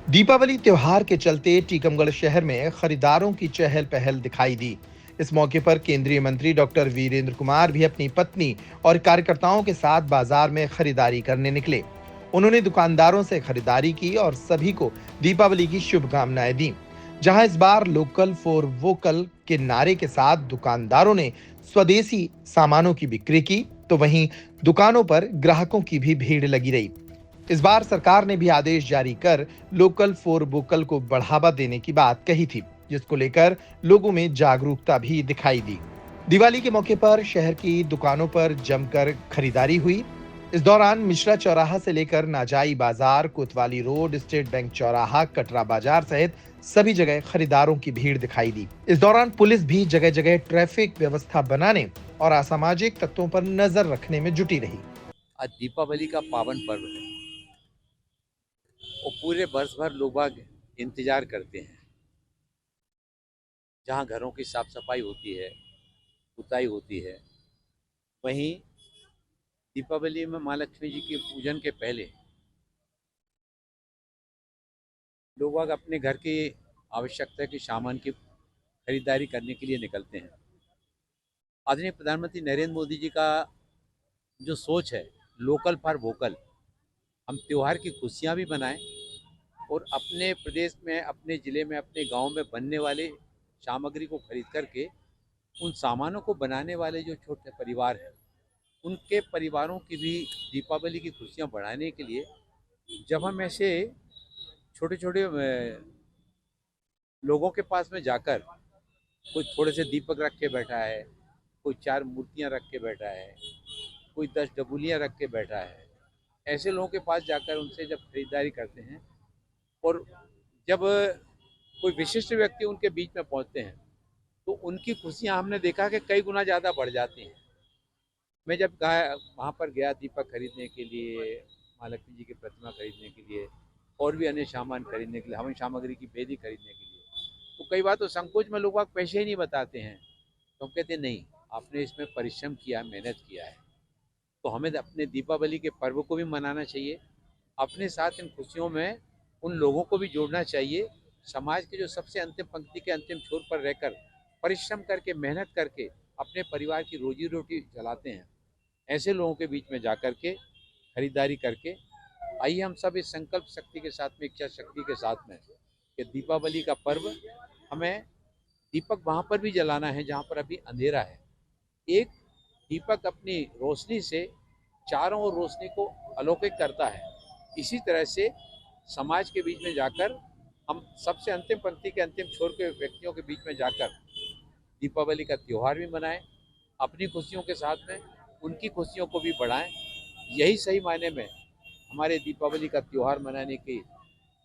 दीपावली त्योहार के चलते टीकमगढ़ शहर में खरीदारों की चहल पहल दिखाई दी। इस मौके पर केंद्रीय मंत्री डॉक्टर वीरेंद्र कुमार भी अपनी पत्नी और कार्यकर्ताओं के साथ बाजार में खरीदारी करने निकले। उन्होंने दुकानदारों से खरीदारी की और सभी को दीपावली की शुभकामनाएं दी। जहां इस बार लोकल फॉर वोकल के नारे के साथ दुकानदारों ने स्वदेशी सामानों की बिक्री की, तो वहीं दुकानों पर ग्राहकों की भी भीड़ लगी रही। इस बार सरकार ने भी आदेश जारी कर लोकल फॉर वोकल को बढ़ावा देने की बात कही थी, जिसको लेकर लोगों में जागरूकता भी दिखाई दी। दिवाली के मौके पर शहर की दुकानों पर जमकर खरीदारी हुई। इस दौरान मिश्रा चौराहा से लेकर नाजाई बाजार, कोतवाली रोड, स्टेट बैंक चौराहा, कटरा बाजार सहित सभी जगह खरीदारों की भीड़ दिखाई दी। इस दौरान पुलिस भी जगह जगह ट्रैफिक व्यवस्था बनाने और असामाजिक तत्वों पर नजर रखने में जुटी रही। आज दीपावली का पावन पर्व है और पूरे वर्ष भर लोग बाग इंतजार करते हैं। जहाँ घरों की साफ सफाई होती है, पुताई होती है, वहीं दीपावली में माँ लक्ष्मी जी के पूजन के पहले लोग बाग अपने घर की आवश्यकता के सामान की खरीदारी करने के लिए निकलते हैं। आदरणीय प्रधानमंत्री नरेंद्र मोदी जी का जो सोच है, लोकल फॉर वोकल, हम त्योहार की खुशियाँ भी मनाएं और अपने प्रदेश में, अपने ज़िले में, अपने गांव में बनने वाले सामग्री को खरीद करके उन सामानों को बनाने वाले जो छोटे परिवार हैं, उनके परिवारों की भी दीपावली की खुशियां बढ़ाने के लिए जब हम ऐसे छोटे छोटे लोगों के पास में जाकर, कोई थोड़े से दीपक रख के बैठा है, कोई 4 मूर्तियां रख के बैठा है, कोई 10 डबुलियाँ रख के बैठा है, ऐसे लोगों के पास जाकर उनसे जब खरीदारी करते हैं और जब कोई विशिष्ट व्यक्ति उनके बीच में पहुंचते हैं, तो उनकी खुशियां हमने देखा कि कई गुना ज़्यादा बढ़ जाती हैं। मैं जब वहाँ पर गया दीपक खरीदने के लिए, माँ लक्ष्मी जी की प्रतिमा खरीदने के लिए और भी अन्य सामान खरीदने के लिए, हवन सामग्री की बेदी खरीदने के लिए, तो कई बार तो संकोच में लोग पैसे ही नहीं बताते हैं। तो हम कहते हैं नहीं, आपने इसमें परिश्रम किया, मेहनत किया है, तो हमें अपने दीपावली के पर्व को भी मनाना चाहिए। अपने साथ इन खुशियों में उन लोगों को भी जोड़ना चाहिए, समाज के जो सबसे अंतिम पंक्ति के अंतिम छोर पर रहकर परिश्रम करके, मेहनत करके अपने परिवार की रोजी रोटी चलाते हैं, ऐसे लोगों के बीच में जाकर के खरीदारी करके आइए हम सब इस संकल्प शक्ति के साथ में, इच्छा शक्ति के साथ में, कि दीपावली का पर्व हमें दीपक वहाँ पर भी जलाना है जहाँ पर अभी अंधेरा है। एक दीपक अपनी रोशनी से चारों ओर रोशनी को अलौकिक करता है। इसी तरह से समाज के बीच में जाकर हम सबसे अंतिम पंक्ति के अंतिम छोर के व्यक्तियों के बीच में जाकर दीपावली का त्यौहार भी मनाएं, अपनी खुशियों के साथ में उनकी खुशियों को भी बढ़ाएं। यही सही मायने में हमारे दीपावली का त्यौहार मनाने की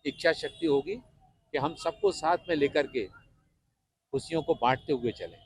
इच्छा शक्ति होगी कि हम सबको साथ में लेकर के खुशियों को बांटते हुए चलें।